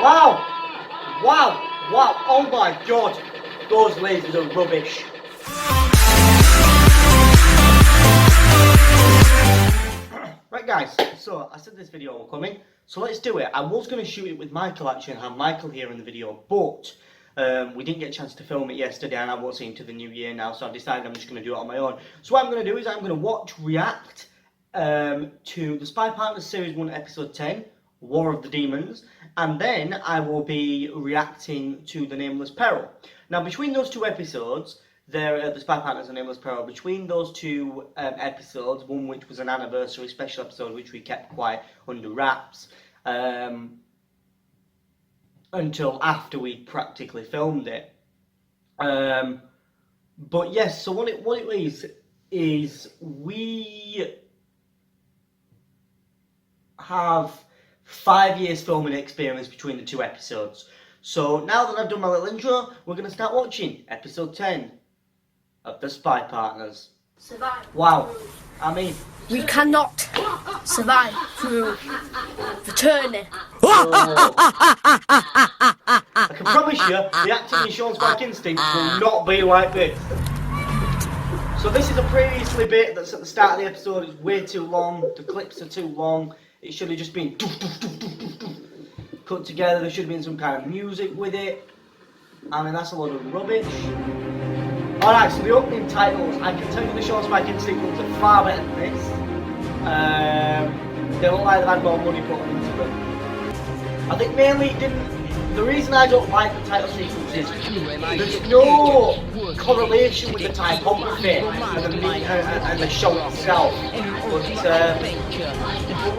Wow! Wow! Wow! Oh my god! Those lasers are rubbish. Right guys, so I said this video was coming, so let's do it. I was going to shoot it with Michael actually and have Michael here in the video, but we didn't get a chance to film it yesterday and I won't see into the new year now, so I've decided I'm just going to do it on my own. So what I'm going to do is I'm going to react to the Spy Partners Series 1 Episode 10, War of the Demons, and then I will be reacting to the Nameless Peril. Now between those two episodes, the Spy Partners and Nameless Peril, between those two episodes, one which was an anniversary special episode which we kept quite under wraps until after we practically filmed it. But yes, so what it is we have 5 years filming experience between the two episodes. So now that I've done my little intro, we're going to start watching episode 10 of the Spy Partners. Survive. Wow. I mean, we cannot survive through the turning. I can promise you, the acting in Sean's Back Instinct will not be like this. So this is a previously bit that's at the start of the episode. It's way too long. The clips are too long. It should have just been cut together. There should have been some kind of music with it. I mean, that's a lot of rubbish. Alright, so the opening titles, I can tell you the Sean's Back Instinct ones are far better than this. They look like they've had more money put into them. I think mainly the reason I don't like the title sequence is there's no correlation with the typography and the show itself.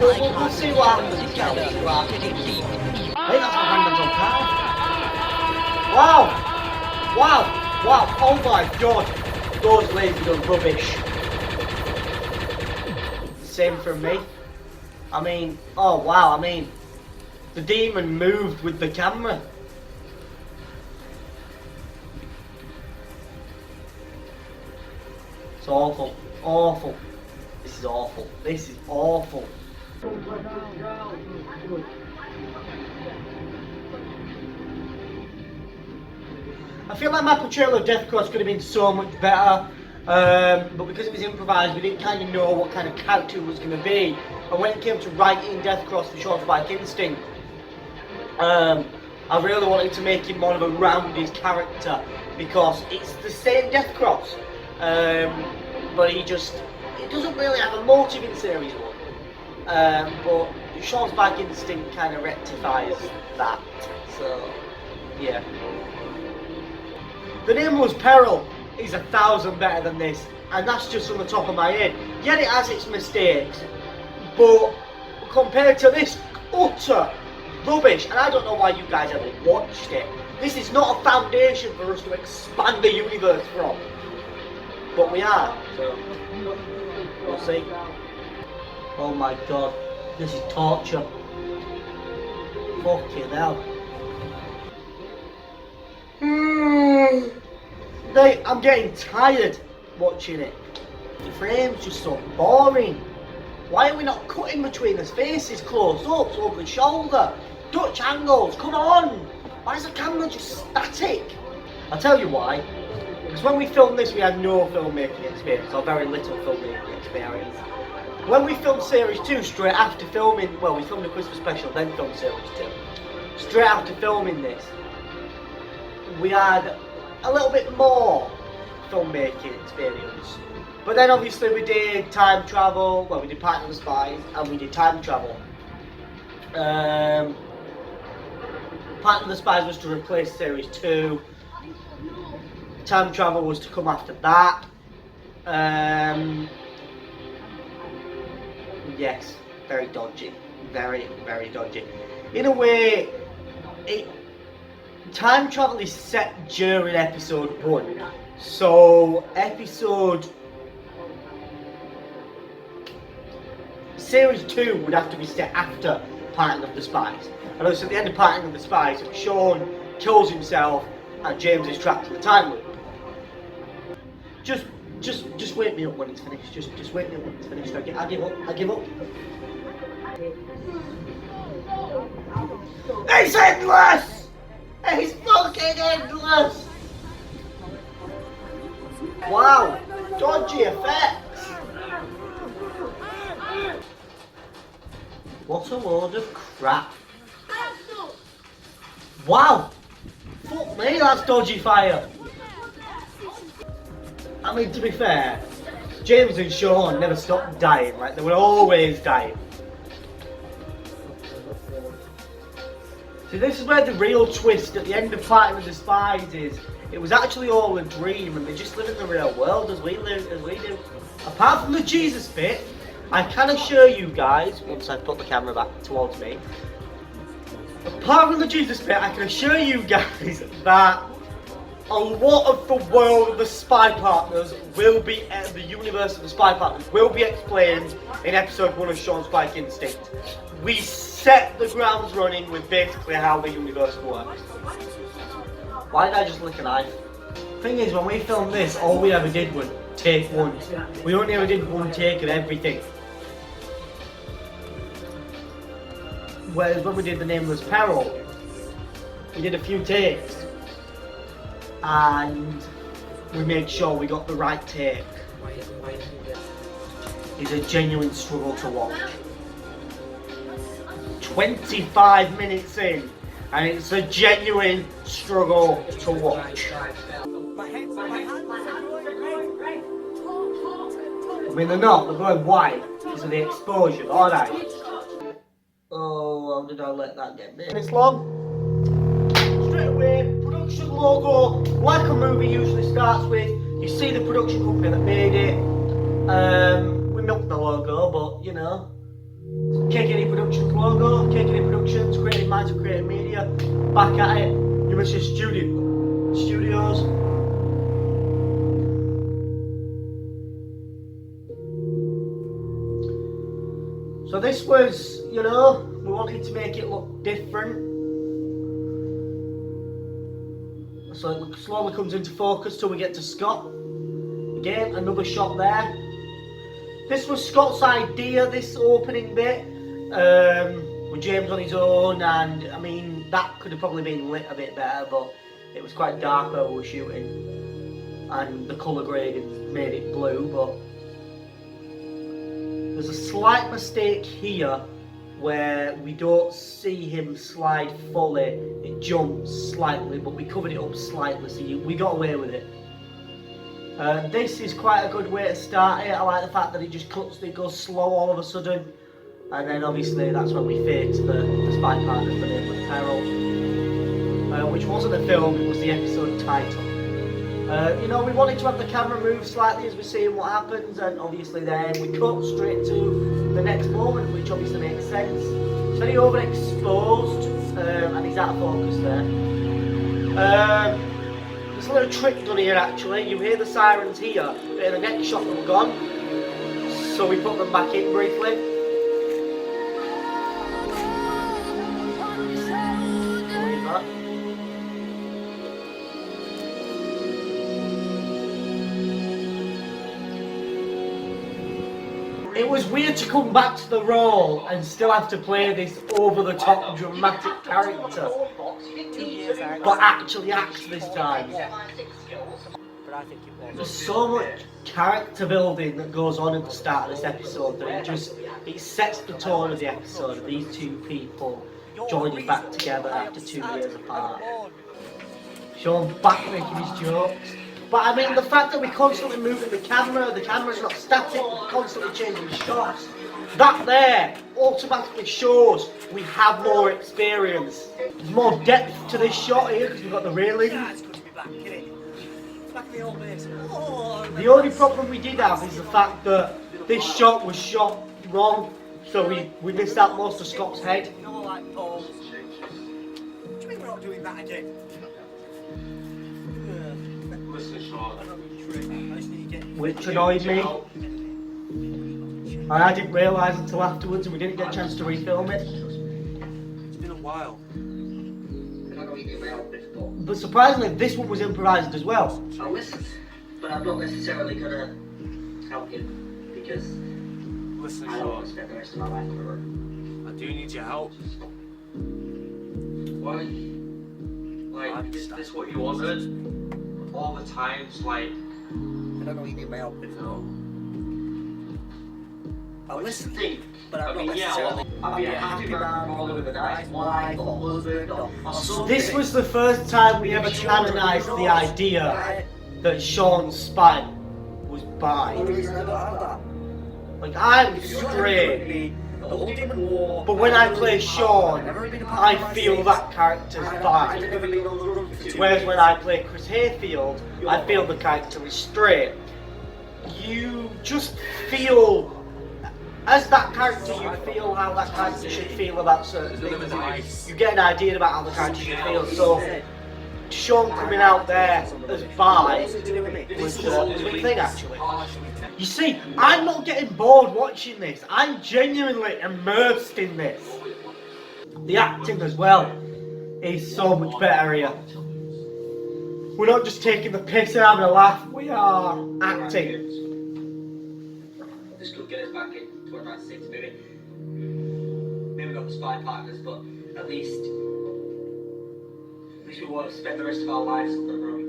But we'll see what happens now. I think that's what Hangman's on car. Wow! Wow! Wow! Oh my god! Those lasers are rubbish. Same for me. I mean, oh wow, I mean, the demon moved with the camera. It's awful. Awful. This is awful. This is awful. I feel like my portrayal of Death Cross could have been so much better, but because it was improvised, we didn't kind of know what kind of character it was going to be. And when it came to writing Death Cross for Sean's Back Instinct, I really wanted to make him more of a rounded character because it's the same Death Cross, but he doesn't really have a motive in Series 1. But Sean's Back Instinct kind of rectifies that. So, yeah. The Nameless Peril is 1,000 better than this, and that's just on the top of my head. Yet it has its mistakes, but compared to this utter rubbish, and I don't know why you guys ever watched it. This is not a foundation for us to expand the universe from, but we are. So we'll see. Oh my god, this is torture. Fucking hell. I'm getting tired watching it. The frame's just so boring. Why are we not cutting between the faces, close-ups, over the shoulder, Dutch angles, come on! Why is the camera just static? I'll tell you why. Because when we filmed this we had no filmmaking experience, or very little filmmaking experience. When we filmed Series 2 straight after filming, well we filmed a Christmas special then filmed Series 2. Straight after filming this, we had a little bit more filmmaking experience. But then obviously we did time travel, well we did Partner of the Spies and we did time travel. Partner of the Spies was to replace Series 2. Time travel was to come after that. Yes, very dodgy. Very, very dodgy. In a way, time travel is set during episode 1, so Series 2 would have to be set after Partner of the Spies. And also at the end of Partner of the Spies, Sean kills himself and James is trapped in the time loop. Just wake me up when it's finished. Just wake me up when it's finished. I give up. It's endless! It's fucking endless! Wow, dodgy effects! What a load of crap. Wow! Fuck me, that's dodgy fire! I mean, to be fair, James and Sean never stopped dying, like they were always dying. See, this is where the real twist at the end of Fighting with the Spies is. It was actually all a dream and they just live in the real world as we do. Apart from the Jesus bit, I can assure you guys, once I put the camera back towards me, apart from the Jesus bit, I can assure you guys that a lot of the world of the Spy Partners will be, the universe of the Spy Partners will be explained in episode 1 of Sean Spike Instinct. We set the grounds running with basically how the universe works. Why did I just lick a knife? Thing is, when we filmed this, all we ever did was take one. We only ever did one take of everything. Whereas when we did the Nameless Peril, we did a few takes. And we made sure we got the right take. It's a genuine struggle to watch. 25 minutes in, and it's a genuine struggle to watch. I mean, they're not, they're going white because of the exposure, aren't they? Oh, how did I let that get big? It's long. Straight away, production logo, like a movie usually starts with. You see the production company that made it. We milked the logo, but you know. KKD Productions logo, KKD Productions, Creative Minds of Creative Media, back at it, University Studios. So this was, you know, we wanted to make it look different. So it slowly comes into focus till we get to Scott. Again, another shot there. This was Scott's idea, this opening bit, with James on his own, and I mean, that could have probably been lit a bit better, but it was quite dark where we were shooting, and the colour grading made it blue, but there's a slight mistake here where we don't see him slide fully. It jumps slightly, but we covered it up slightly, so we got away with it. This is quite a good way to start it. I like the fact that it just cuts, it goes slow all of a sudden, and then obviously that's when we fade to the Spy Partners for Nameless Peril, which wasn't a film, it was the episode title. You know, we wanted to have the camera move slightly as we're seeing what happens, and obviously then we cut straight to the next moment, which obviously makes sense. It's very overexposed, and he's out of focus there. There's a little trick done here actually. You hear the sirens here, but in the next shot they were gone. So we put them back in briefly. It was weird to come back to the role and still have to play this over-the-top dramatic character, but actually act this time. There's so much character building that goes on at the start of this episode that it sets the tone of the episode of these two people joining back together after 2 years apart. Sean back making his jokes. But I mean, the fact that we're constantly moving the camera's not static, we're constantly changing the shots. That there automatically shows we have more experience. There's more depth to this shot here because we've got the railing. The only problem we did have is the fact that this shot was shot wrong, so we missed out most of Scott's head. Do you mean we're not doing that again? Which annoyed me. And I didn't realise until afterwards and we didn't get a chance to refilm it. It's been a while. But surprisingly, this one was improvised as well. I'll listen, but I'm not necessarily gonna help you because Listen, I don't want to spend the rest of my life on the road. I do need your help. Why? Like, is this what you wanted? All the times, like... I don't know what you need my help with, though. I'll listen, but I'm not necessarily... I'll be a happy man with a nice wife or husband or something. This was the first time we ever canonised the idea that Sean's spine was bi. Like, I'm straight, but when I play Sean, I feel that character's bi. Whereas when I play Chris Hayfield, I feel the character is straight. You just feel, as that character, you feel how that character should feel about certain things. You get an idea about how the character should feel. So, Sean coming out there as bi was a big thing, actually. You see, I'm not getting bored watching this. I'm genuinely immersed in this. The acting as well is so much better here. We're not just taking the piss and having a laugh, we are acting. This could get us back in 2096, maybe. Maybe not the spy partners, but at least we won't spend the rest of our lives on the road.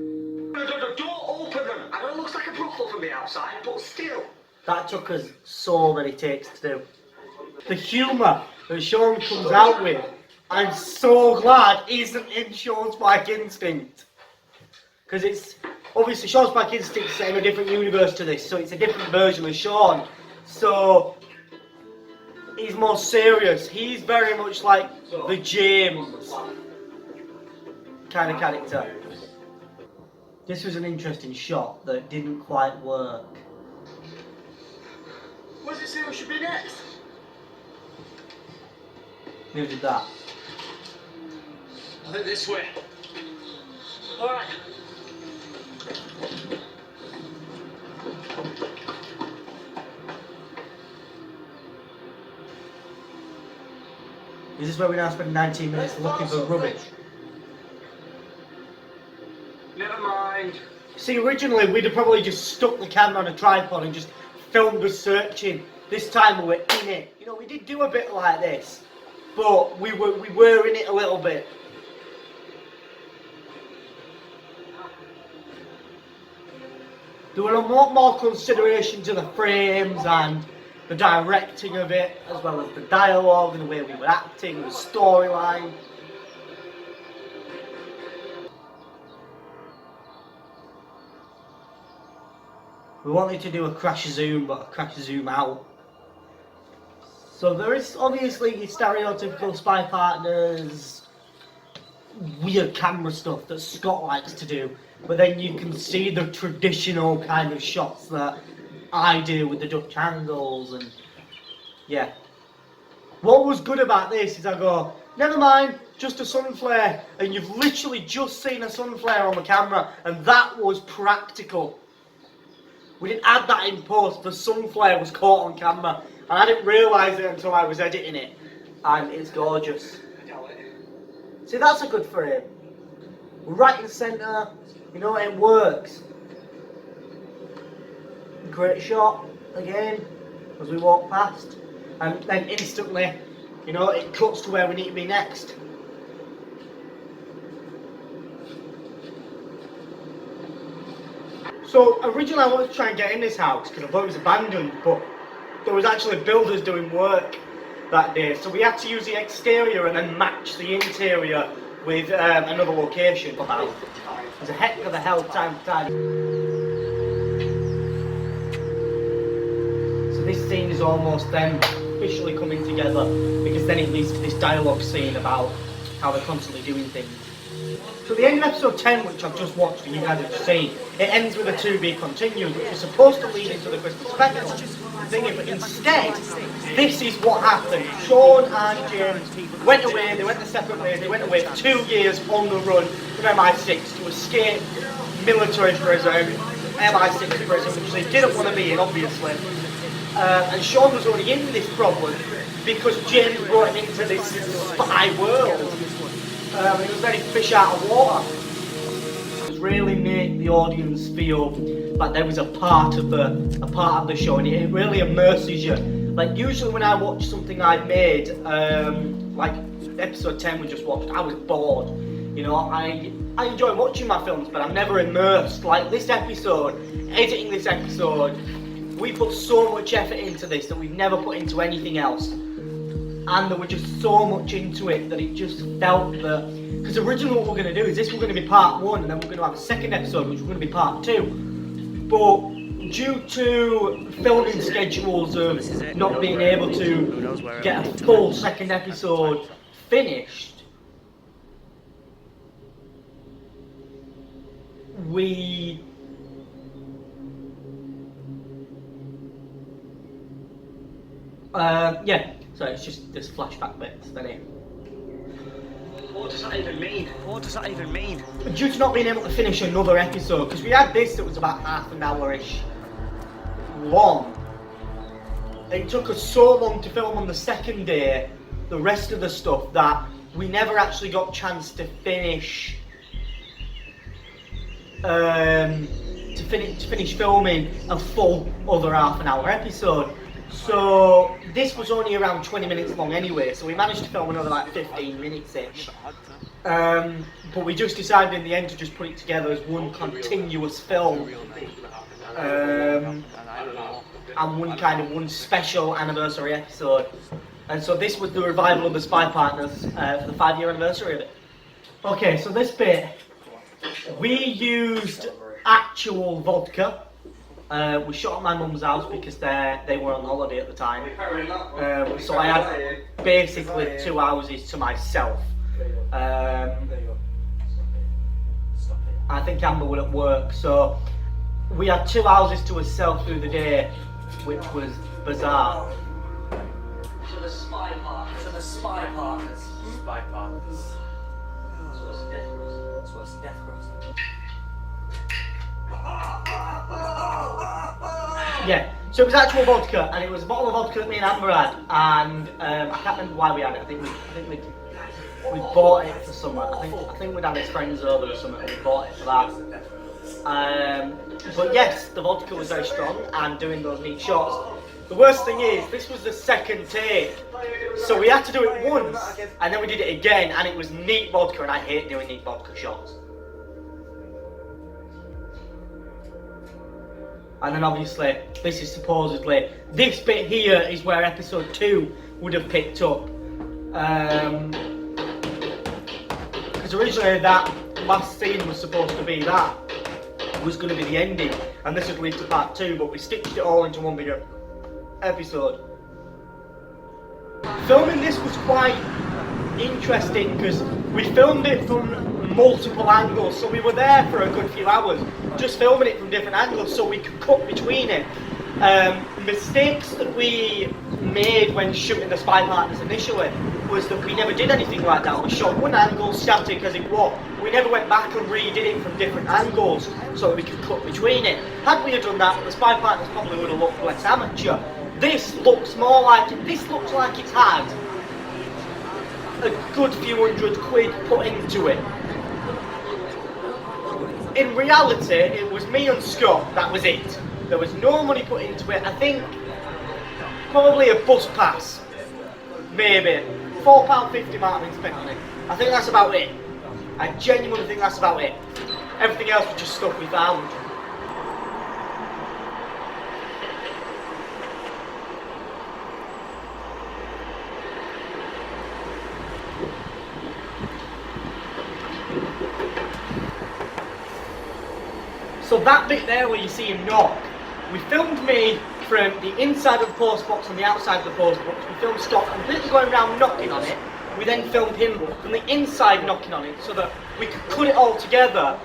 Don't open them! I know it looks like a brothel from the outside, but still. That took us so many takes to do. The humour that Sean comes out with, I'm so glad isn't in Sean's Spike Instinct. Because it's, obviously Sean's Spike Instinct is set in a different universe to this, so it's a different version of Sean. So, he's more serious. He's very much like the James kind of character. This was an interesting shot that didn't quite work. What does it say we should be next? Who did that? I think this way. Alright. Is this where we now spend 19 minutes looking for rubbish? Never mind. See, originally we'd have probably just stuck the camera on a tripod and just filmed us searching. This time we were in it. You know, we did do a bit like this, but we were in it a little bit. There were a lot more consideration to the frames and the directing of it, as well as the dialogue and the way we were acting, the storyline. We wanted to do a crash zoom, but a crash zoom out. So there is obviously your stereotypical spy partners, weird camera stuff that Scott likes to do, but then you can see the traditional kind of shots that I do with the Dutch angles, and yeah. What was good about this is I go, never mind, just a sun flare, and you've literally just seen a sun flare on the camera, and that was practical. We didn't add that in post, the sun flare was caught on camera, and I didn't realise it until I was editing it, and it's gorgeous. See, that's a good frame. We're right in the centre, you know, it works. Great shot, again, as we walk past, and then instantly, you know, it cuts to where we need to be next. So originally I wanted to try and get in this house because I thought it was abandoned, but there was actually builders doing work that day, so we had to use the exterior and then match the interior with another location. It was a heck of a hell time to time. So this scene is almost then officially coming together, because then it leads to this dialogue scene about how they're constantly doing things. So the end of episode 10, which I've just watched and you guys have seen, it ends with a to be continued, which was supposed to lead into the Christmas special thingy, but instead, this is what happened. Sean and James went away, they went their separate ways, they went away for 2 years on the run from MI6 to escape military prison, MI6 prison, which they didn't want to be in, obviously. And Sean was already in this problem because James brought him into this spy world. It was very fish out of water. It was really made the audience feel like there was a part of the show, and it really immerses you. Like usually when I watch something I've made, like episode 10 we just watched, I was bored. You know, I enjoy watching my films, but I'm never immersed. Like this episode, editing this episode, we put so much effort into this that we've never put into anything else. And there was just so much into it that it just felt that, because originally what we're going to do is this, we're going to be part 1, and then we're going to have a second episode which we're going to be part 2. But due to filming schedules of not being able to get a full second episode finished, we yeah, so it's just this flashback bit, then it. What does that even mean? What does that even mean? Due to not being able to finish another episode, because we had this that was about half an hour-ish long. It took us so long to film on the second day the rest of the stuff that we never actually got a chance to finish finish filming a full other half an hour episode. So this was only around 20 minutes long anyway, so we managed to film another like 15 minutes-ish. But we just decided in the end to just put it together as one continuous film. And one special anniversary episode. And so this was the revival of the Spy Partners for the 5-year anniversary of it. Okay, so this bit, we used actual vodka. We shot at my mum's house because they were on holiday at the time. So I had basically 2 houses to myself. I think Amber was at work, so we had 2 houses to ourselves through the day, which was bizarre. To the spy partners. To the spy partners. Spy partners. That's what's death crust. That's what's death crust. Yeah, so it was actual vodka, and it was a bottle of vodka that me and Amber had, and I can't remember why we had it. I think we bought it for something. I think we'd had his friends over or something, and we bought it for that. But yes, the vodka was very strong, and doing those neat shots. The worst thing is, this was the second take, so we had to do it once, and then we did it again, and it was neat vodka, and I hate doing neat vodka shots. And then obviously, this is supposedly, this bit here is where episode 2 would have picked up. Because originally that last scene was supposed to be that, was going to be the ending, and this would lead to part 2, but we stitched it all into one bigger episode. Filming this was quite interesting because we filmed it from multiple angles, so we were there for a good few hours just filming it from different angles so we could cut between it. Mistakes that we made when shooting the Spy Partners initially was that we never did anything like that. We shot one angle static as it was. We never went back and redid it from different angles so that we could cut between it. Had we have done that, the Spy Partners probably would have looked less amateur. This looks more like, this looks like it's had a good few £100 put into it. In reality, it was me and Scott, that was it. There was no money put into it. I think probably a bus pass, maybe. £4.50 might have been spent on it. I think that's about it. I genuinely think that's about it. Everything else was just stuff we found. So that bit there where you see him knock, we filmed me from the inside of the post box and the outside of the post box. We filmed Scott completely going around knocking on it. We then filmed him from the inside knocking on it so that we could cut it all together,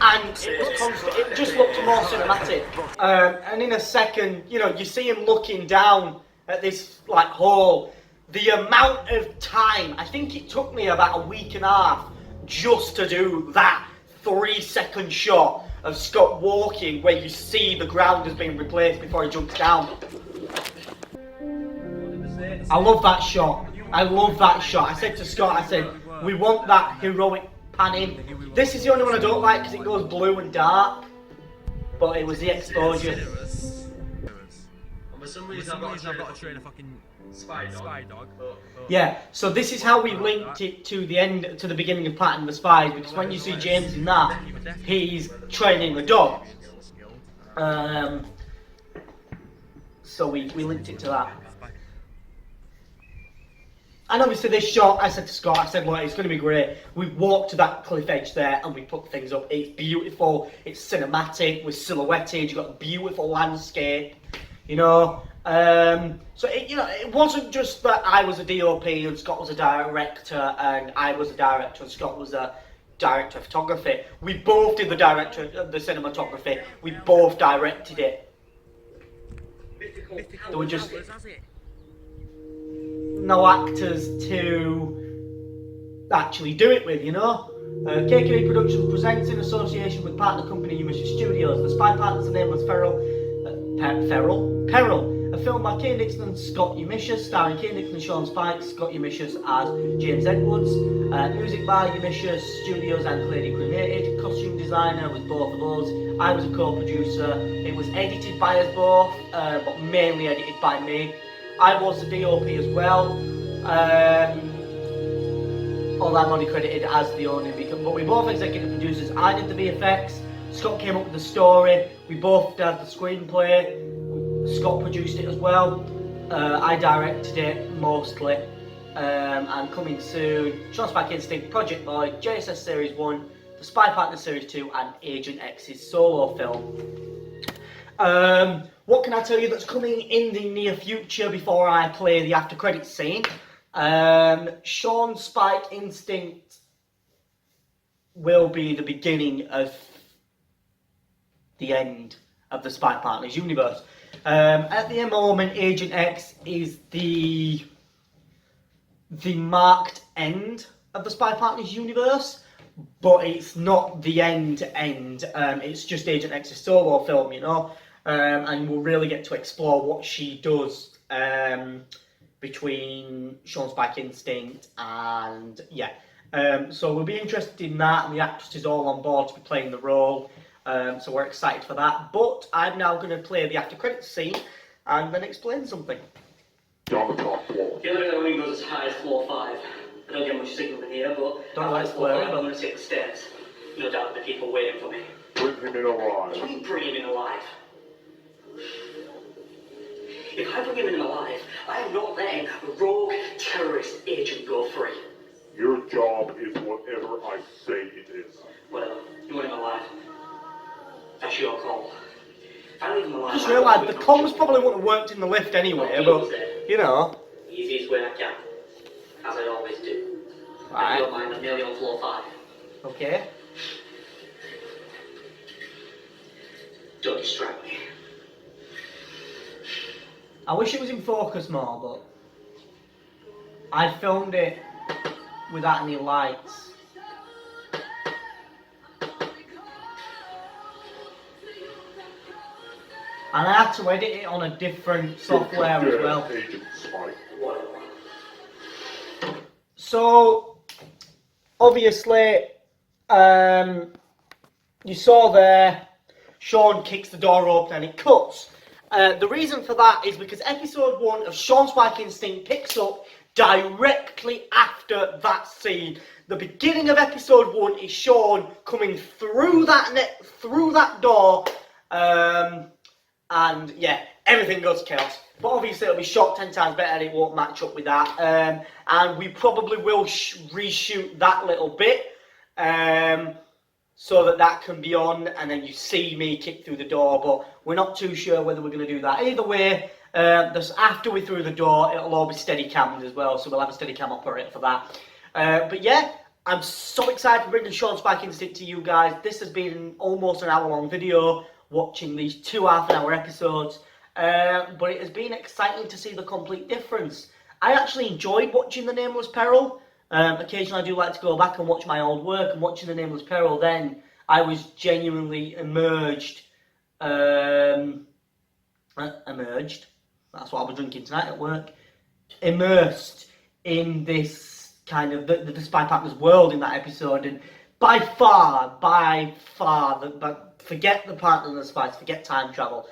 and it was constant. It just looked more cinematic. And in a second, you know, you see him looking down at this like hole. The amount of time, I think it took me about a week and a half just to do that 3-second shot of Scott walking where you see the ground has been replaced before he jumps down. I love that shot. I love that shot. I said to Scott, I said, we want that heroic panning. This is the only one I don't like because it goes blue and dark. But it was the exposure. For some reason I've got to train a fucking Spy dog. Yeah, so this is how we linked it to the beginning of Platinum the Spies, because when you see James in that, he's training the dog. So we linked it to that. And obviously this shot, I said to Scott, I said, well, it's going to be great. We walked to that cliff edge there and we put things up. It's beautiful, it's cinematic, we're silhouetted, you've got a beautiful landscape, you know. So it wasn't just that I was a DOP and Scott was a director and I was a director and Scott was a director of photography. We both did the cinematography, we both directed it. There were just no actors to actually do it with, you know. KKB Productions presents in association with partner company Umisha Studios. The Spy Partners are Nameless Peril, a film by Kay Dixon and Scott Umishas, starring Kay Dixon and Sean Spikes, Scott Umishas as James Edwards. Music by Umishas Studios and Clady Cremated. Costume designer was both of us. I was a co-producer. It was edited by us both, but mainly edited by me. I was the DOP as well, although I'm only credited as the owner, but we both executive producers. I did the VFX, Scott came up with the story, we both did the screenplay, Scott produced it as well, I directed it mostly, and coming soon, Sean Spike Instinct, Project Boy, JSS Series 1, The Spy Partner Series 2 and Agent X's solo film. What can I tell you that's coming in the near future before I play the after credits scene? Sean Spike Instinct will be the beginning of the end of the Spy Partners universe. At the moment, Agent X is the marked end of the Spy Partners universe, but it's not the end. It's just Agent X's solo film, you know. And we'll really get to explore what she does between Sean Spike Instinct and so we'll be interested in that, and the actress is all on board to be playing the role, so we're excited for that. But I'm now going to play the after credits scene and then explain something. Down the top floor. The elevator only goes as high as floor 5. I don't get much signal in here, but Don't like floor 5, swearing, I'm going to take the stairs. No doubt there'll be people waiting for me. Bring him in alive. You mean bring him in alive? If I bring him in alive, I am not letting a rogue terrorist agent go free. Your job is whatever I say it is. Whatever. You want him alive? That's your call. If I leave him alive, Just realised the comms probably wouldn't have worked in the lift anyway, but you know. Easiest way I can. As I always do. Right. If you don't mind, I'm nearly on floor 5. Okay. Don't distract me. I wish it was in focus more, but I filmed it without any lights. And I had to edit it on a different software as well. Agent Spike. So, obviously, you saw there, Sean kicks the door open and it cuts. The reason for that is because episode 1 of Sean Spike Instinct picks up directly after that scene. The beginning of episode 1 is Sean coming through that door, and yeah, everything goes to chaos. But obviously it'll be shot 10 times better and it won't match up with that. And we probably will reshoot that little bit, so that can be on, and then you see me kick through the door, but we're not too sure whether we're going to do that. Either way, after we're through the door, it'll all be steady cammed as well, so we'll have a steady cam operator for that. But yeah, I'm so excited for bringing Sean Spike Instinct to you guys. This has been almost an hour-long video, watching these 2 half-an-hour episodes, but it has been exciting to see the complete difference. I actually enjoyed watching The Nameless Peril. Occasionally I do like to go back and watch my old work, and watching The Nameless Peril then, I was genuinely immersed, that's what I'll be drinking tonight at work, immersed in this kind of, the Spy Partners world in that episode, and by far, but forget the Partners and the Spies, forget time travel,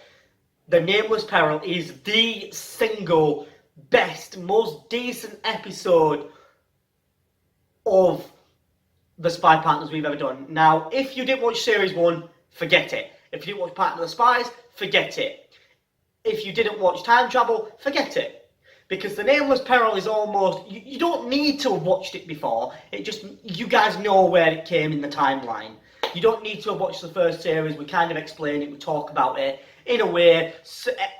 The Nameless Peril is the single best, most decent episode of the Spy Partners we've ever done. Now, if you didn't watch Series 1, forget it. If you didn't watch Partner of the Spies, forget it. If you didn't watch Time Travel, forget it. Because the Nameless Peril is almost... You don't need to have watched it before. It just... You guys know where it came in the timeline. You don't need to have watched the first series. We kind of explain it. We talk about it. In a way,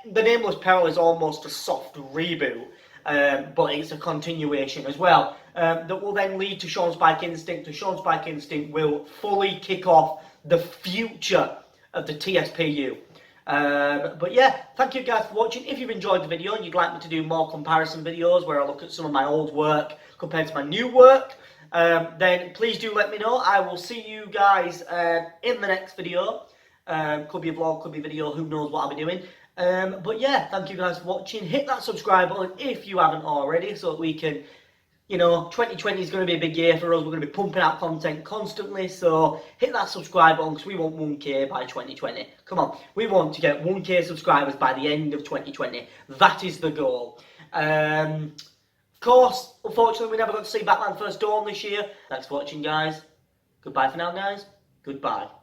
the Nameless Peril is almost a soft reboot. But it's a continuation as well. That will then lead to Sean Spike Instinct. And Sean Spike Instinct will fully kick off the future of the TSPU. But yeah, thank you guys for watching. If you've enjoyed the video and you'd like me to do more comparison videos where I look at some of my old work compared to my new work, then please do let me know. I will see you guys in the next video. Could be a vlog, could be a video, who knows what I'll be doing. But yeah, thank you guys for watching. Hit that subscribe button if you haven't already, so that we can, you know, 2020 is going to be a big year for us. We're going to be pumping out content constantly, so hit that subscribe button because we want 1K by 2020. Come on, we want to get 1K subscribers by the end of 2020. That is the goal. Of course, unfortunately, we never got to see Batman First Dawn this year. Thanks for watching, guys. Goodbye for now, guys. Goodbye.